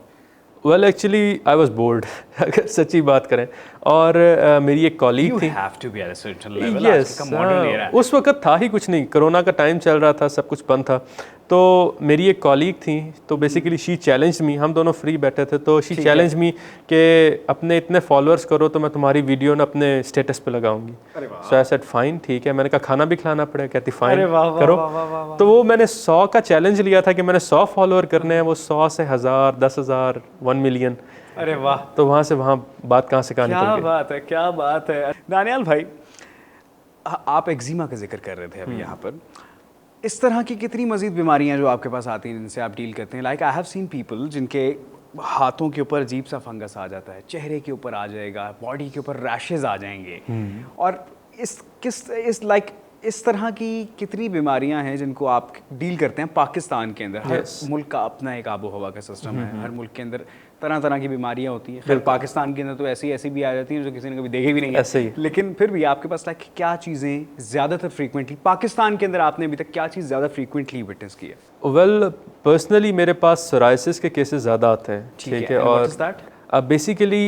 Well actually I was bored अगर सच्ची बात करें, और मेरी एक कॉलीग थी। You have to be at a certain level. Yes, आजकल का modern era है। उस वक्त था ही कुछ नहीं, कोरोना का टाइम चल रहा था, सब कुछ बंद था। तो मेरी एक कॉलीग थी, तो बेसिकली शी चैलेंज मी, हम दोनों फ्री बैठे थे, तो शी चैलेंज मी कि अपने इतने फॉलोअर्स करो तो मैं तुम्हारी वीडियो ना अपने स्टेटस पे लगाऊंगी। सो आई सेड फाइन, ठीक है, मैंने कहा खाना भी खिलाना पड़ेगा, कहती फाइन करो। तो वो मैंने 100 का चैलेंज लिया था कि मैंने 100 फॉलोअर करने हैं, वो 100 से 1000, 10,000, 1 मिलियन। अरे वाह, तो वहाँ से वहाँ बात कहाँ से कहाँ निकल क्या गई। बात है, क्या बात है। दानियाल भाई, आप एक्जिमा का जिक्र कर रहे थे अभी यहाँ पर, इस तरह की कितनी मजीद बीमारियां जो आपके पास आती हैं जिनसे आप डील करते हैं? Like I have seen people जिनके हाथों के ऊपर अजीब सा फंगस आ जाता है, चेहरे के ऊपर आ जाएगा, बॉडी के ऊपर रैशेज आ जाएंगे, और इस तरह की कितनी बीमारियां हैं जिनको आप डील करते हैं पाकिस्तान के अंदर? हर मुल्क का अपना एक आबो हवा का सिस्टम है, हर मुल्क के अंदर तरह तरह की बीमारियां होती हैं। फिर पाकिस्तान के अंदर तो ऐसी भी आ जाती हैं जो किसी ने कभी देखे भी नहीं है। ऐसे ही। लेकिन फिर भी आपके पास लाइक क्या चीज़ें ज़्यादातर फ्रीक्वेंटली पाकिस्तान के अंदर आपने अभी तक क्या चीज़ ज़्यादा फ्रीक्वेंटली विटनेस की है? वेल पर्सनली मेरे पास सोराइसिस के केसेस ज़्यादा आते हैं, ठीक है, और बेसिकली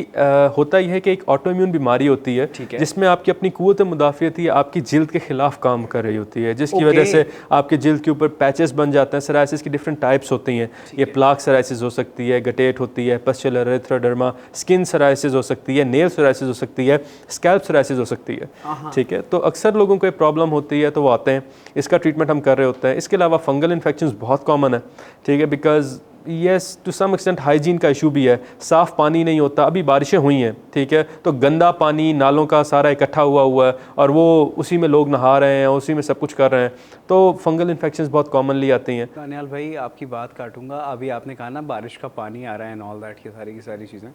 होता यह है कि एक ऑटो इम्यून बीमारी होती है जिसमें आपकी अपनी कुव्वत मुदाफ़ियत ही आपकी जिल्द के खिलाफ काम कर रही होती है, जिसकी वजह से आपके जिल्द के ऊपर पैचेस बन जाते हैं। सोराइसिस की डिफरेंट टाइप्स होती हैं, ये प्लाक सोराइसिस हो सकती है, गटेट होती है, पस्चुलर एरिथ्रोडर्मा, स्किन सोराइसिस हो सकती है, नेल सोराइसिस हो सकती है, स्कैल्प सोराइसिस हो सकती है, ठीक है। तो अक्सर लोगों को ये प्रॉब्लम होती है तो वो आते हैं, इसका ट्रीटमेंट हम कर रहे होते हैं। इसके अलावा फंगल इन्फेक्शन बहुत कॉमन है, ठीक है, because yes to some extent hygiene का इशू भी है, साफ़ पानी नहीं होता। अभी बारिशें हुई हैं, ठीक है, तो गंदा पानी नालों का सारा इकट्ठा हुआ है और वो उसी में लोग नहा रहे हैं, उसी में सब कुछ कर रहे हैं, तो फंगल इन्फेक्शंस बहुत कॉमनली आती हैं। दानियाल भाई, आपकी बात काटूंगा, अभी आपने कहा ना बारिश का पानी आ रहा है एंड ऑल दैट, ये सारी की सारी चीज़ें,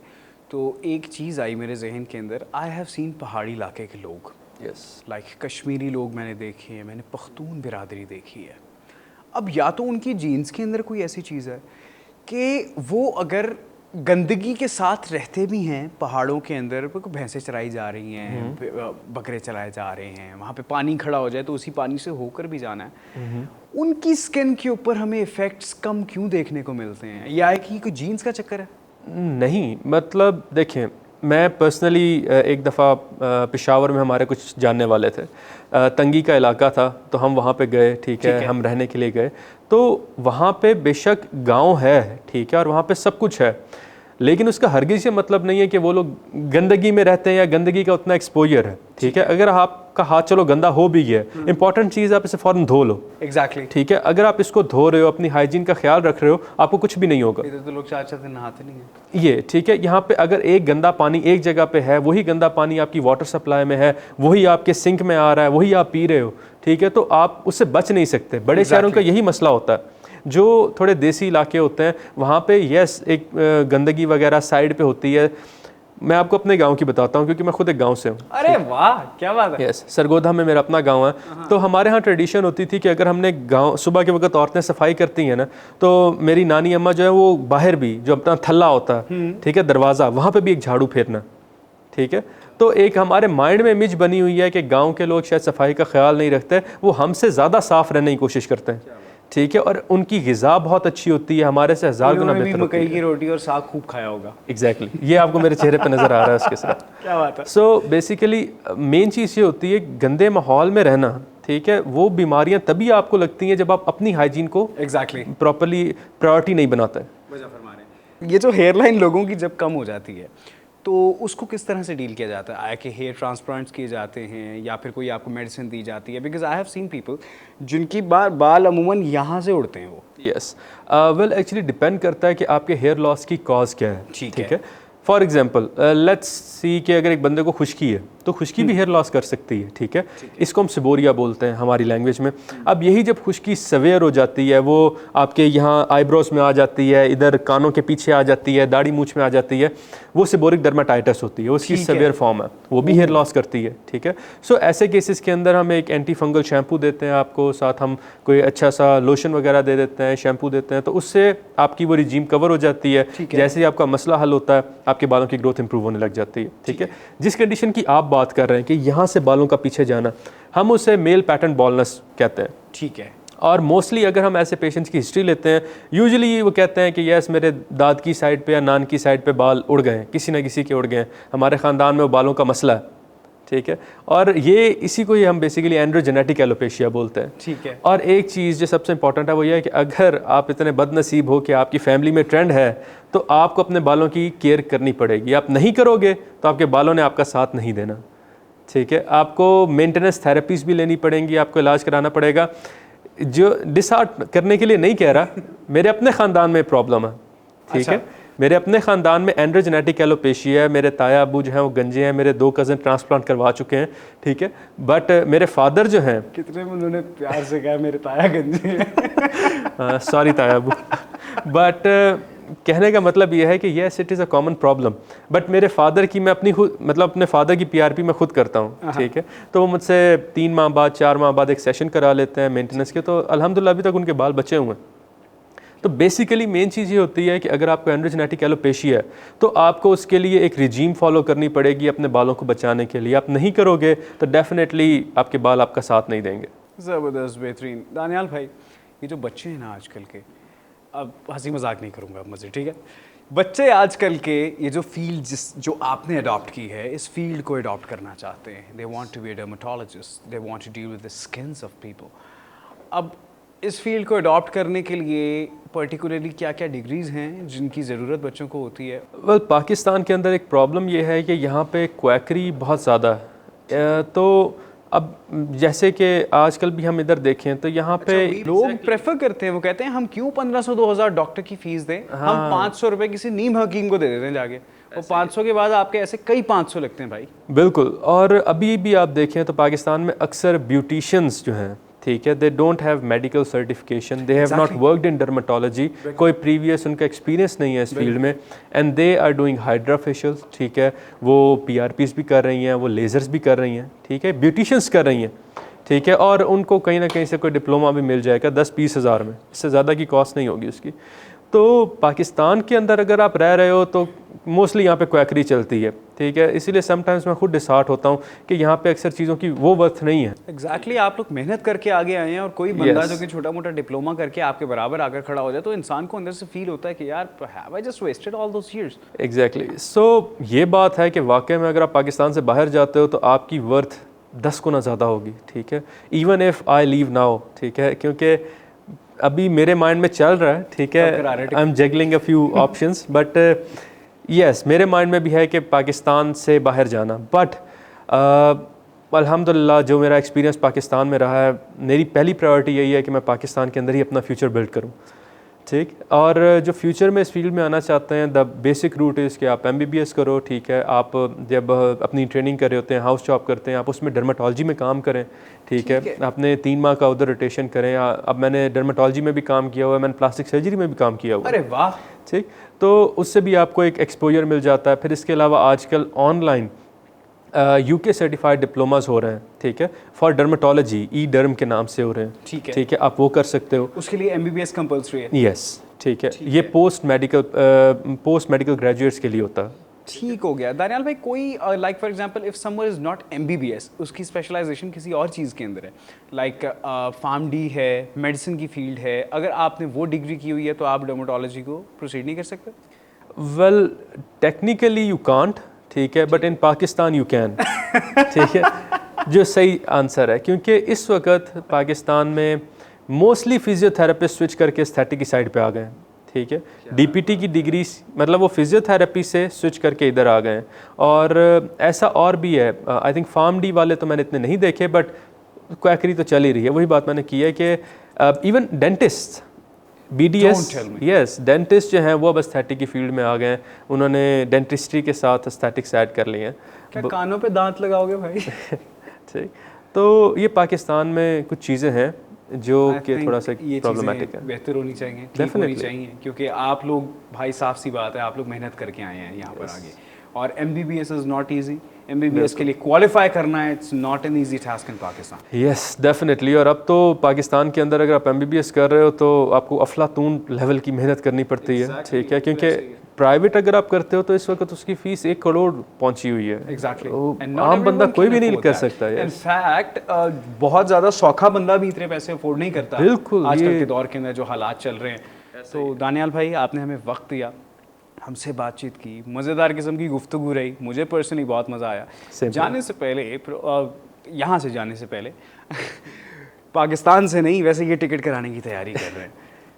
तो एक चीज़ आई मेरे जहन के अंदर। आई हैव सीन पहाड़ी इलाके के लोग, यस, लाइक कश्मीरी लोग मैंने देखे हैं, मैंने पख्तून बिरादरी देखी है। अब या तो उनकी जीन्स के अंदर कोई ऐसी चीज़ है कि वो अगर गंदगी के साथ रहते भी हैं पहाड़ों के अंदर, भैंसें चराई जा रही हैं, बकरे चलाए जा रहे हैं, वहाँ पे पानी खड़ा हो जाए तो उसी पानी से होकर भी जाना है, उनकी स्किन के ऊपर हमें इफ़ेक्ट्स कम क्यों देखने को मिलते हैं? या है कि कोई जीन्स का चक्कर है? नहीं, मतलब देखें, मैं पर्सनली एक दफ़ा पेशावर में हमारे कुछ जानने वाले थे, तंगी का इलाका था, तो हम वहाँ पे गए, ठीक है, हम रहने के लिए गए। तो वहाँ पे बेशक गांव है, ठीक है, और वहाँ पे सब कुछ है, लेकिन उसका हरगिज़ ये मतलब नहीं है कि वो लोग गंदगी में रहते हैं या गंदगी का उतना एक्सपोजर है, ठीक है। अगर आपका हाथ चलो गंदा हो भी गया, इंपॉर्टेंट चीज़ आप इसे फ़ौरन धो लो, एग्जैक्टली, ठीक है। अगर आप इसको धो रहे हो, अपनी हाइजीन का ख्याल रख रहे हो, आपको कुछ भी नहीं होगा। इधर तो लोग 4-4 दिन नहाते नहीं हैं। ये ठीक है, यहाँ पे अगर एक गंदा पानी एक जगह पे है, वही गंदा पानी आपकी वाटर सप्लाई में है, वही आपके सिंक में आ रहा है, वही आप पी रहे हो, ठीक है, तो आप उससे बच नहीं सकते। बड़े शहरों का यही मसला होता है। जो थोड़े देसी इलाके होते हैं वहाँ पे यस एक गंदगी वगैरह साइड पे होती है। मैं आपको अपने गांव की बताता हूँ क्योंकि मैं खुद एक गांव से हूँ। अरे वाह, क्या बात है। यस, सरगोधा में मेरा अपना गांव है। तो हमारे यहाँ ट्रेडिशन होती थी कि अगर हमने गांव सुबह के वक्त औरतें सफाई करती हैं ना, तो मेरी नानी अम्मा जो है वो बाहर भी जो अपना थल्ला होता है, ठीक है, दरवाज़ा, वहाँ पे भी एक झाड़ू फेरना, ठीक है। तो एक हमारे माइंड में इमेज बनी हुई है कि गांव के लोग शायद सफाई का ख्याल नहीं रखते, वो हमसे ज़्यादा साफ रहने की कोशिश करते हैं, ठीक है, और उनकी ग़िज़ा बहुत अच्छी होती है, हमारे से 1000 गुना बेहतर होती है। मकई की रोटी और साग खूब खाया होगा। एग्जैक्टली, ये आपको मेरे चेहरे पे नज़र आ रहा है उसके साथ। क्या बात है। सो बेसिकली मेन चीज़ ये होती है गंदे माहौल में रहना, ठीक है, वो बीमारियां तभी आपको लगती हैं जब आप अपनी हाइजीन को एग्जैक्टली प्रॉपरली प्रायोरिटी नहीं बनाते। वजह फरमा रहे हैं। ये जो हेयरलाइन लोगों की जब कम हो जाती है तो उसको किस तरह से डील किया जाता है? आया कि हेयर ट्रांसप्लांट्स किए जाते हैं या फिर कोई आपको मेडिसिन दी जाती है? Because I have seen people जिनकी बाल अमूमन यहाँ से उड़ते हैं वो। यस, वेल एक्चुअली डिपेंड करता है कि आपके हेयर लॉस की कॉज क्या है, ठीक है। फॉर एग्जाम्पल लेट्स सी कि अगर एक बंदे को खुश्की है तो खुश्की भी हेयर लॉस कर सकती है, ठीक है। इसको हम सिबोरिया बोलते हैं हमारी लैंग्वेज में। अब यही जब खुश्की सवेयर हो जाती है, वो आपके यहाँ आईब्रोज में आ जाती है, इधर कानों के पीछे आ जाती है, दाढ़ी मूछ में आ जाती है, वो सिबोरिक डर्माटाइटिस होती है, उसकी सवेयर फॉर्म है, वो भी हेयर लॉस करती है, ठीक है। सो ऐसे केसेस के अंदर हम एक एंटी फंगल शैम्पू देते हैं आपको, साथ हम कोई अच्छा सा लोशन वगैरह दे देते हैं, शैम्पू देते हैं, तो उससे आपकी वो रिजीम कवर हो जाती है। जैसे ही आपका मसला हल होता है, आपके बालों की ग्रोथ इंप्रूव होने लग जाती है, ठीक है। जिस कंडीशन की आप बात कर रहे हैं कि यहाँ से बालों का पीछे जाना, हम उसे मेल पैटर्न बॉलनेस कहते हैं, ठीक है। और मोस्टली अगर हम ऐसे पेशेंट्स की हिस्ट्री लेते हैं, यूजुअली वो कहते हैं कि यस मेरे दाद की साइड पे या नान की साइड पे बाल उड़ गए हैं, किसी ना किसी के उड़ गए हैं, हमारे ख़ानदान में वो बालों का मसला है, ठीक है। और ये इसी को ही हम बेसिकली एंड्रोजेनेटिक एलोपेशिया बोलते हैं, ठीक है। और एक चीज़ जो सबसे इंपॉर्टेंट है वो ये है कि अगर आप इतने बदनसीब हो कि आपकी फैमिली में ट्रेंड है, तो आपको अपने बालों की केयर करनी पड़ेगी। आप नहीं करोगे तो आपके बालों ने आपका साथ नहीं देना, ठीक है। आपको मेंटेनेंस थेरेपीज़ भी लेनी पड़ेंगी, आपको इलाज कराना पड़ेगा। जो डिसहार्ट करने के लिए नहीं कह रहा, मेरे अपने ख़ानदान में प्रॉब्लम है, ठीक है। मेरे अपने ख़ानदान में एंड्रोजेनेटिक एलोपेशिया है, मेरे ताया अबू जो हैं वो गंजे हैं, मेरे 2 कज़न ट्रांसप्लांट करवा चुके हैं, ठीक है। बट मेरे फादर जो हैं, कितने में उन्होंने प्यार से कहा मेरे ताया गंजे हैं। सॉरी ताया अबू, बट कहने का मतलब ये है कि yes it is a common problem. But मेरे फादर की मैं अपनी खुद मतलब अपने फादर की पीआरपी मैं खुद करता हूँ, ठीक है। तो वो मुझसे 3 माह बाद 4 माह बाद एक सेशन करा लेते हैं मेंटेनेंस के, तो अल्हम्दुलिल्लाह अभी तक उनके बाल बचे हुए हैं। तो बेसिकली मेन चीज़ ये होती है कि अगर आपको एंड्रोजेनेटिक एलोपेशिया है तो आपको उसके लिए एक रिजीम फॉलो करनी पड़ेगी अपने बालों को बचाने के लिए। आप नहीं करोगे तो डेफिनेटली आपके बाल आपका साथ नहीं देंगे। ज़बरदस्त, बेहतरीन। दानियाल भाई, ये जो बच्चे हैं ना आजकल के, अब हंसी मजाक नहीं करूँगा अब मुझे, ठीक है। बच्चे आजकल के ये जो फील्ड जो आपने अडॉप्ट की है, इस फील्ड को अडॉप्ट करना चाहते हैं। They want to be a dermatologist, they want to deal with the skins of people. अब इस फील्ड को अडॉप्ट करने के लिए पर्टिकुलरली क्या क्या डिग्रीज़ हैं जिनकी ज़रूरत बच्चों को होती है? वेल, पाकिस्तान के अंदर एक प्रॉब्लम ये है कि यहाँ पे क्वैकरी बहुत ज़्यादा है। तो अब जैसे कि आजकल भी हम इधर देखें तो यहाँ पे लोग प्रेफर करते हैं, वो कहते हैं हम क्यों 1500-2000 डॉक्टर की फीस दें, हम 500 रुपए किसी नीम हकीम को दे देते हैं जाके, और 500 के बाद आपके ऐसे कई 500 लगते हैं भाई। बिल्कुल। और अभी भी आप देखें तो पाकिस्तान में अक्सर ब्यूटिशियंस जो हैं, ठीक है, they don't have medical certification, they have not worked in dermatology, कोई प्रीवियस उनका एक्सपीरियंस नहीं है इस फील्ड में, and they are doing hydra facials, ठीक है, वो पीआरपीज भी कर रही हैं, वो लेज़र्स भी कर रही हैं, ठीक है, ब्यूटिशियंस कर रही हैं, ठीक है, और उनको कहीं ना कहीं से कोई डिप्लोमा भी मिल जाएगा 10-20 हज़ार में, इससे ज़्यादा की कॉस्ट नहीं होगी उसकी। तो पाकिस्तान के अंदर अगर आप रह रहे हो तो मोस्टली यहाँ पे क्वैकरी चलती है, ठीक है, इसीलिए समटाइम्स मैं खुद डिसहार्ट होता हूँ कि यहाँ पे अक्सर चीज़ों की वो वर्थ नहीं है। एग्जैक्टली आप लोग मेहनत करके आगे आए हैं और कोई बंदा जो कि छोटा मोटा डिप्लोमा करके आपके बराबर आकर खड़ा हो जाए तो इंसान को अंदर से फील होता है कि यार have I just wasted all those years. Exactly so ये बात है कि वाकई में अगर आप पाकिस्तान से बाहर जाते हो तो आपकी वर्थ 10 गुना ज़्यादा होगी, ठीक है, even if I leave now, ठीक है, क्योंकि अभी मेरे माइंड में चल रहा है, ठीक है, I am juggling a few options, but yes मेरे माइंड में भी है कि पाकिस्तान से बाहर जाना, बट अल्हम्दुलिल्लाह जो मेरा एक्सपीरियंस पाकिस्तान में रहा है, मेरी पहली प्रायोरिटी यही है कि मैं पाकिस्तान के अंदर ही अपना फ्यूचर बिल्ड करूं, ठीक। और जो फ्यूचर में इस फील्ड में आना चाहते हैं, द बेसिक रूट इज़ कि आप MBBS करो, ठीक है, आप जब अपनी ट्रेनिंग कर रहे होते हैं, हाउस जॉब करते हैं, आप उसमें डर्माटोलॉजी में काम करें, ठीक है, आपने 3 माह का उधर रोटेशन करें। अब मैंने डर्माटोलॉजी में भी काम किया हुआ है, मैंने प्लास्टिक सर्जरी में भी काम किया हुआ है। अरे वाह, ठीक, तो उससे भी आपको एक एक्सपोजर मिल जाता है। फिर इसके अलावा आजकल ऑनलाइन UK सर्टिफाइड डिप्लोमास हो रहे हैं, ठीक है, फॉर डर्माटोलॉजी, ई-डर्म के नाम से हो रहे हैं, ठीक है, आप वो कर सकते हो। उसके लिए MBBS कंपल्सरी है? यस, ठीक है, ये पोस्ट मेडिकल ग्रेजुएट्स के लिए होता है। ठीक हो गया। दानियाल भाई, कोई like for example if someone is not MBBS, उसकी स्पेशलाइजेशन किसी और चीज़ के अंदर है, लाइक फार्मडी है, मेडिसिन की फील्ड है, अगर आपने वो डिग्री की हुई है तो आप डर्माटोलॉजी को प्रोसीड नहीं कर सकते? वेल टेक्निकली यू कांट, ठीक है, but in Pakistan you can, ठीक है, जो सही आंसर है, क्योंकि इस वक्त पाकिस्तान में मोस्टली फिजियोथेरेपिस्ट स्विच करके एस्थेटिक की साइड पे आ गए हैं, ठीक है, DPT की डिग्री मतलब वो फिजियोथेरेपी से स्विच करके इधर आ गए हैं। और ऐसा और भी है, आई थिंक फार्म डी वाले तो मैंने इतने नहीं देखे, बट क्वैकरी तो चल ही रही है। वही बात मैंने की है कि even dentist BDS, yes, dentist जो हैं वो अब एस्थेटिक की फील्ड में आ गए हैं, उन्होंने डेंटिस्ट्री के साथ एस्थेटिक्स ऐड कर लिए हैं। क्या कानों पे दांत लगाओगे भाई? ठीक, तो ये पाकिस्तान में कुछ चीज़ें हैं जो कि थोड़ा सा प्रॉब्लमेटिक है, बेहतर होनी चाहिए, ठीक होनी चाहिए, क्योंकि आप लोग भाई साफ सी बात है, आप लोग मेहनत करके आए हैं यहाँ पर आगे, और MBBS is not easy. MBBS के लिए क्वालिफाई करना है, it's not an easy task in Pakistan. Yes definitely, और अब तो पाकिस्तान के अंदर अगर आप MBBS कर रहे हो तो आपको अफलातून लेवल की मेहनत करनी पड़ती है, ठीक है, क्योंकि प्राइवेट अगर आप करते हो तो इस वक्त उसकी फीस 1 करोड़ पहुंची हुई है। एग्जैक्टली, आम बंदा कोई भी नहीं कर सकता है। इनफैक्ट बहुत ज़्यादा सौखा बंदा भी इतने पैसे अफोर्ड नहीं करता बिल्कुल आजकल के दौर के अंदर जो हालात चल रहे हैं। तो दानियाल भाई, आपने हमें वक्त दिया, हमसे बातचीत की, मज़ेदार किस्म की गुफ्तगू रही, मुझे पर्सनली बहुत मज़ा आया। जाने से पहले, यहाँ से जाने से पहले पाकिस्तान से नहीं, वैसे ये टिकट कराने की तैयारी कर रहे हैं,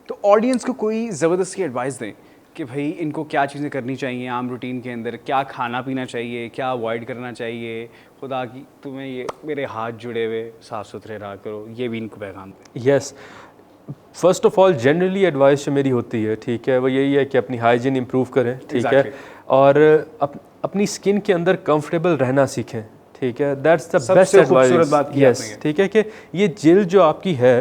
तो ऑडियंस को कोई ज़बरदस्ती एडवाइस दें कि भाई इनको क्या चीज़ें करनी चाहिए आम रूटीन के अंदर, क्या खाना पीना चाहिए, क्या अवॉइड करना चाहिए, खुदा की तुम्हें ये मेरे हाथ जुड़े हुए साफ़ सुथरे रहा करो, ये भी इनको पैगाम दें। Yes, first of all generally advice जो मेरी होती है, ठीक है, वो यही है कि अपनी हाइजीन इंप्रूव करें, ठीक है, और अपनी स्किन के अंदर कंफर्टेबल रहना सीखें, ठीक है, that's the best advice. Yes, ठीक है, कि ये जिल जो आपकी है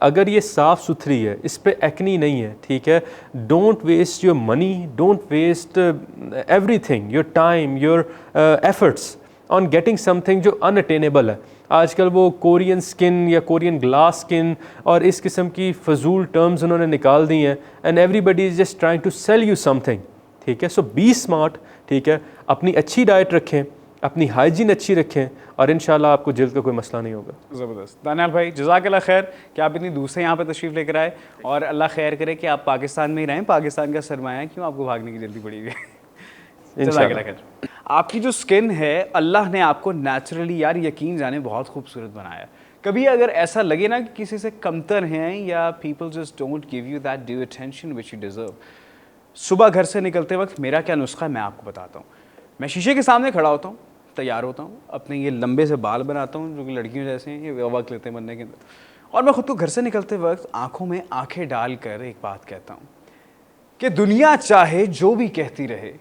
अगर ये साफ़ सुथरी है, इस पे एक्नी नहीं है, ठीक है, don't waste your money, don't waste everything, your time, your efforts on getting something जो अनअटेनेबल है। आजकल वो कोरियन स्किन या कोरियन ग्लास स्किन और इस किस्म की फजूल टर्म्स उन्होंने निकाल दी हैं, and everybody is just trying to sell you something, ठीक है, सो बी स्मार्ट, ठीक है, अपनी अच्छी डाइट रखें, अपनी हाइजीन अच्छी रखें, और इंशाल्लाह आपको जल्द का कोई मसला नहीं होगा। ज़बरदस्त। दानियाल भाई, जज़ाकल्लाह खैर कि आप इतनी दूर से यहाँ पर तशरीफ़ लेकर आए, और अल्लाह खैर करे कि आप पाकिस्तान में ही रहें, पाकिस्तान का सरमाया है, क्यों आपको भागने की जल्दी पड़ी हुई है। जज़ाकल्लाह खैर। आपकी जो स्किन है, अल्लाह ने आपको नेचुरली, यार यकीन जाने, बहुत खूबसूरत बनाया। कभी अगर ऐसा लगे ना कि किसी से कमतर हैं, या people just don't give you that due attention which you deserve, सुबह घर से निकलते वक्त मेरा क्या नुस्खा है मैं आपको बताता हूँ। मैं शीशे के सामने खड़ा होता हूँ, तैयार होता हूँ, अपने ये लंबे से बाल बनाता हूँ जो कि लड़कियों जैसे हैं, ये वक्त लेते हैं बनने के अंदर, और मैं ख़ुद को घर से निकलते वक्त आँखों में आँखें डालकर एक बात कहता हूँ कि दुनिया चाहे जो भी कहती रहे,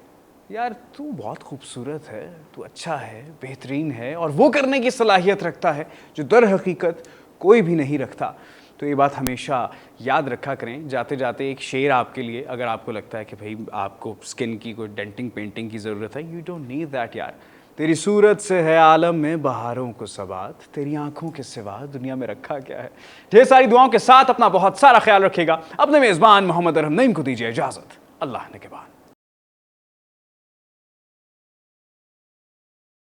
यार तू बहुत खूबसूरत है, तू अच्छा है, बेहतरीन है, और वो करने की सलाहियत रखता है जो दर हकीकत कोई भी नहीं रखता। तो ये बात हमेशा याद रखा करें। जाते जाते एक शेर आपके लिए, अगर आपको लगता है कि भाई आपको स्किन की कोई डेंटिंग पेंटिंग की ज़रूरत है, यू डोंट नीड दैट यार, तेरी सूरत से है आलम में बहारों को सबात, तेरी आंखों के सिवा दुनिया में रखा क्या है। ढेर सारी दुआओं के साथ अपना बहुत सारा ख्याल रखिएगा। अपने मेजबान मोहम्मद अरहम नईम को दीजिए इजाजत। अल्लाह ने के बाद।